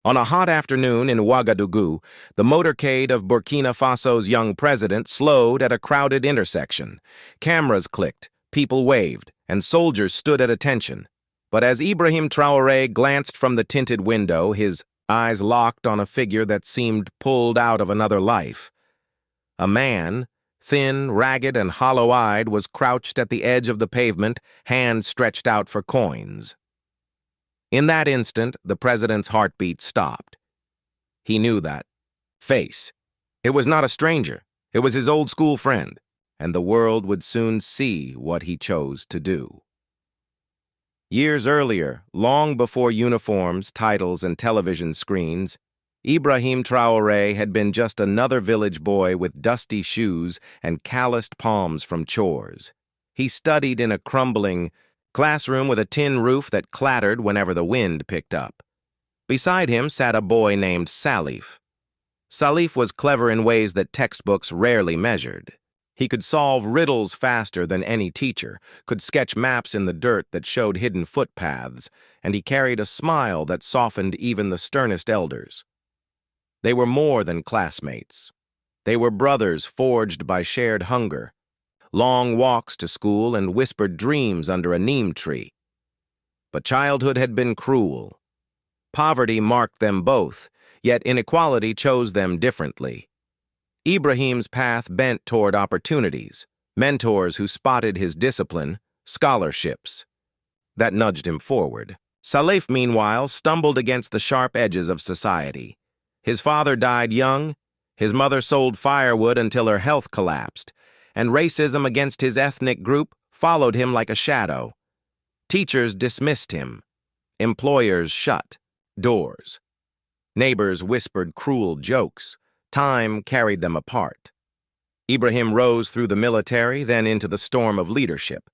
On a hot afternoon in Ouagadougou, the motorcade of Burkina Faso's young president slowed at a crowded intersection. Cameras clicked, people waved, and soldiers stood at attention. But as Ibrahim Traoré glanced from the tinted window, his eyes locked on a figure that seemed pulled out of another life. A man, thin, ragged, and hollow-eyed, was crouched at the edge of the pavement, hands stretched out for coins. In that instant, the president's heartbeat stopped. He knew that face. It was not a stranger. It was his old school friend, and the world would soon see what he chose to do. Years earlier, long before uniforms, titles, and television screens, Ibrahim Traoré had been just another village boy with dusty shoes and calloused palms from chores. He studied in a crumbling classroom with a tin roof that clattered whenever the wind picked up. Beside him sat a boy named Salif. Salif was clever in ways that textbooks rarely measured. He could solve riddles faster than any teacher, could sketch maps in the dirt that showed hidden footpaths, and he carried a smile that softened even the sternest elders. They were more than classmates. They were brothers forged by shared hunger, long walks to school and whispered dreams under a neem tree. But childhood had been cruel. Poverty marked them both, yet inequality chose them differently. Ibrahim's path bent toward opportunities, mentors who spotted his discipline, scholarships that nudged him forward. Salif, meanwhile, stumbled against the sharp edges of society. His father died young, his mother sold firewood until her health collapsed, and racism against his ethnic group followed him like a shadow. Teachers dismissed him. Employers shut doors. Neighbors whispered cruel jokes. Time carried them apart. Ibrahim rose through the military, then into the storm of leadership.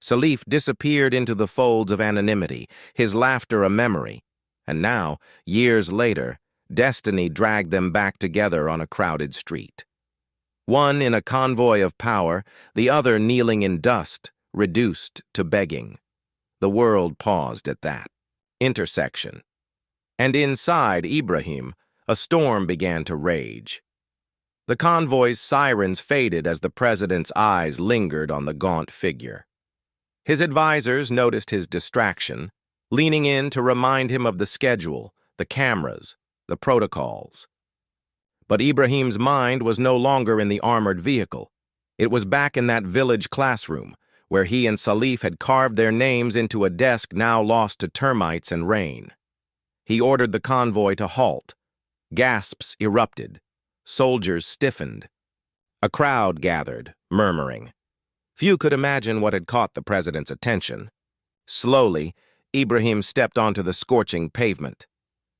Salif disappeared into the folds of anonymity, his laughter a memory. And now, years later, destiny dragged them back together on a crowded street. One in a convoy of power, the other kneeling in dust, reduced to begging. The world paused at that intersection. And inside Ibrahim, a storm began to rage. The convoy's sirens faded as the president's eyes lingered on the gaunt figure. His advisors noticed his distraction, leaning in to remind him of the schedule, the cameras, the protocols. But Ibrahim's mind was no longer in the armored vehicle. It was back in that village classroom, where he and Salif had carved their names into a desk now lost to termites and rain. He ordered the convoy to halt. Gasps erupted. Soldiers stiffened. A crowd gathered, murmuring. Few could imagine what had caught the president's attention. Slowly, Ibrahim stepped onto the scorching pavement.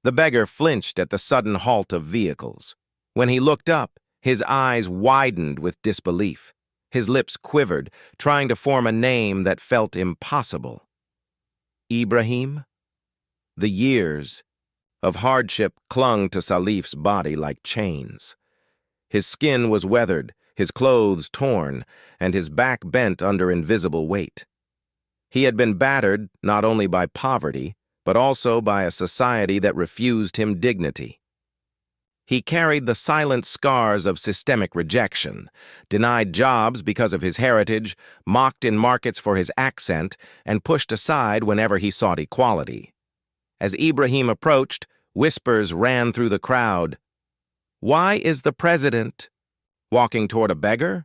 The beggar flinched at the sudden halt of vehicles. When he looked up, his eyes widened with disbelief. His lips quivered, trying to form a name that felt impossible. Ibrahim? The years of hardship clung to Salif's body like chains. His skin was weathered, his clothes torn, and his back bent under invisible weight. He had been battered not only by poverty, but also by a society that refused him dignity. He carried the silent scars of systemic rejection, denied jobs because of his heritage, mocked in markets for his accent, and pushed aside whenever he sought equality. As Ibrahim approached, whispers ran through the crowd. "Why is the president walking toward a beggar?"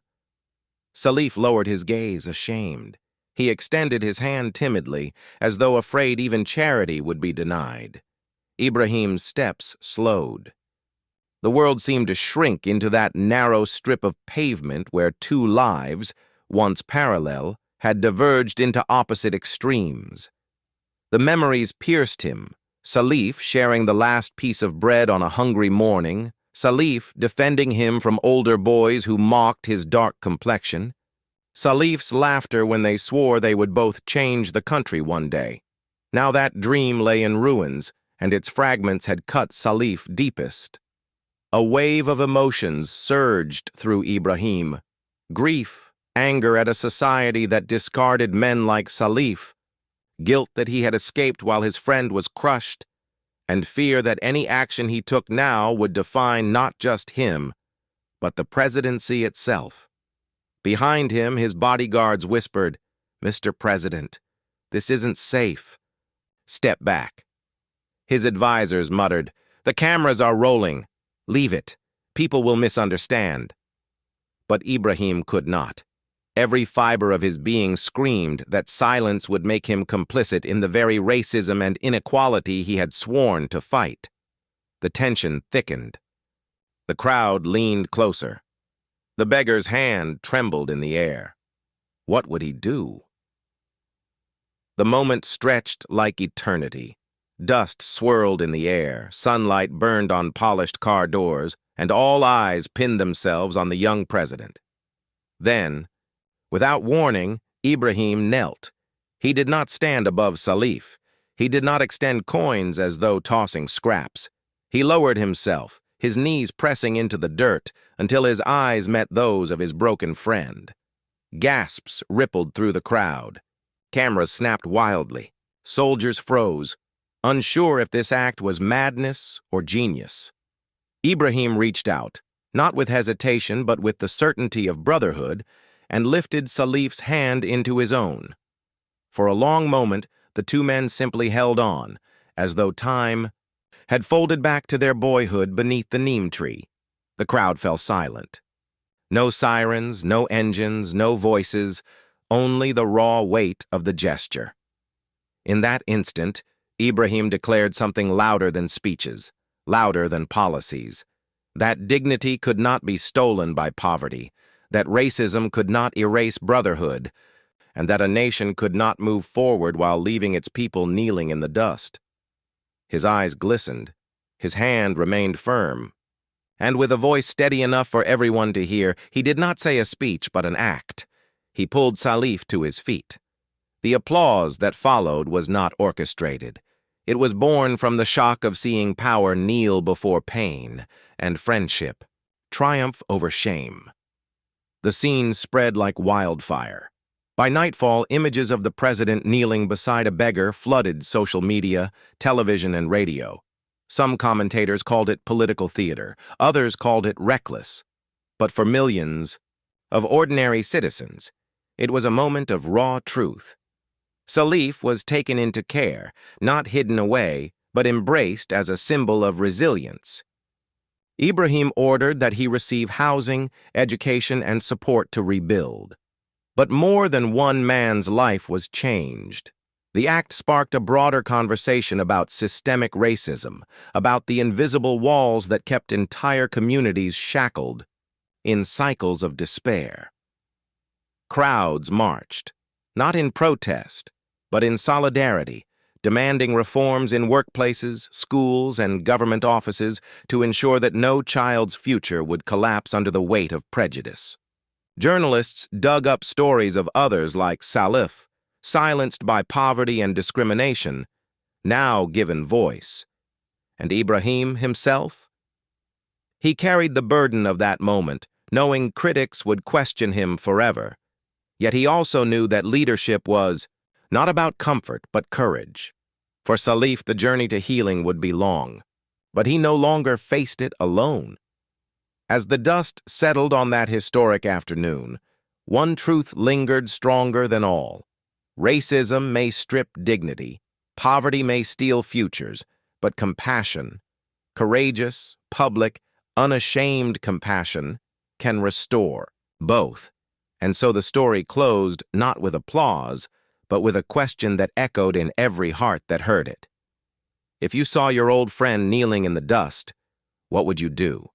Salif lowered his gaze, ashamed. He extended his hand timidly, as though afraid even charity would be denied. Ibrahim's steps slowed. The world seemed to shrink into that narrow strip of pavement where two lives, once parallel, had diverged into opposite extremes. The memories pierced him. Salif sharing the last piece of bread on a hungry morning, Salif defending him from older boys who mocked his dark complexion, Salif's laughter when they swore they would both change the country one day. Now that dream lay in ruins, and its fragments had cut Salif deepest. A wave of emotions surged through Ibrahim. Grief, anger at a society that discarded men like Salif, guilt that he had escaped while his friend was crushed, and fear that any action he took now would define not just him, but the presidency itself. Behind him, his bodyguards whispered, "Mr. President, this isn't safe. Step back." His advisors muttered, "The cameras are rolling. Leave it. People will misunderstand." But Ibrahim could not. Every fiber of his being screamed that silence would make him complicit in the very racism and inequality he had sworn to fight. The tension thickened. The crowd leaned closer. The beggar's hand trembled in the air. What would he do? The moment stretched like eternity. Dust swirled in the air, sunlight burned on polished car doors, and all eyes pinned themselves on the young president. Then, without warning, Ibrahim knelt. He did not stand above Salif. He did not extend coins as though tossing scraps. He lowered himself, his knees pressing into the dirt, until his eyes met those of his broken friend. Gasps rippled through the crowd. Cameras snapped wildly. Soldiers froze, unsure if this act was madness or genius. Ibrahim reached out, not with hesitation but with the certainty of brotherhood, and lifted Salif's hand into his own. For a long moment, the two men simply held on, as though time had folded back to their boyhood beneath the neem tree. The crowd fell silent. No sirens, no engines, no voices, only the raw weight of the gesture. In that instant, Ibrahim declared something louder than speeches, louder than policies. That dignity could not be stolen by poverty, that racism could not erase brotherhood, and that a nation could not move forward while leaving its people kneeling in the dust. His eyes glistened. His hand remained firm. And with a voice steady enough for everyone to hear, he did not say a speech but an act. He pulled Salif to his feet. The applause that followed was not orchestrated. It was born from the shock of seeing power kneel before pain and friendship, triumph over shame. The scene spread like wildfire. By nightfall, images of the president kneeling beside a beggar flooded social media, television, and radio. Some commentators called it political theater, others called it reckless. But for millions of ordinary citizens, it was a moment of raw truth. Salif was taken into care, not hidden away, but embraced as a symbol of resilience. Ibrahim ordered that he receive housing, education, and support to rebuild. But more than one man's life was changed. The act sparked a broader conversation about systemic racism, about the invisible walls that kept entire communities shackled in cycles of despair. Crowds marched, not in protest, but in solidarity, demanding reforms in workplaces, schools, and government offices to ensure that no child's future would collapse under the weight of prejudice. Journalists dug up stories of others like Salif, silenced by poverty and discrimination, now given voice. And Ibrahim himself? He carried the burden of that moment, knowing critics would question him forever. Yet he also knew that leadership was not about comfort, but courage. For Salif, the journey to healing would be long, but he no longer faced it alone. As the dust settled on that historic afternoon, one truth lingered stronger than all. Racism may strip dignity, poverty may steal futures, but compassion, courageous, public, unashamed compassion, can restore both. And so the story closed not with applause, but with a question that echoed in every heart that heard it. If you saw your old friend kneeling in the dust, what would you do?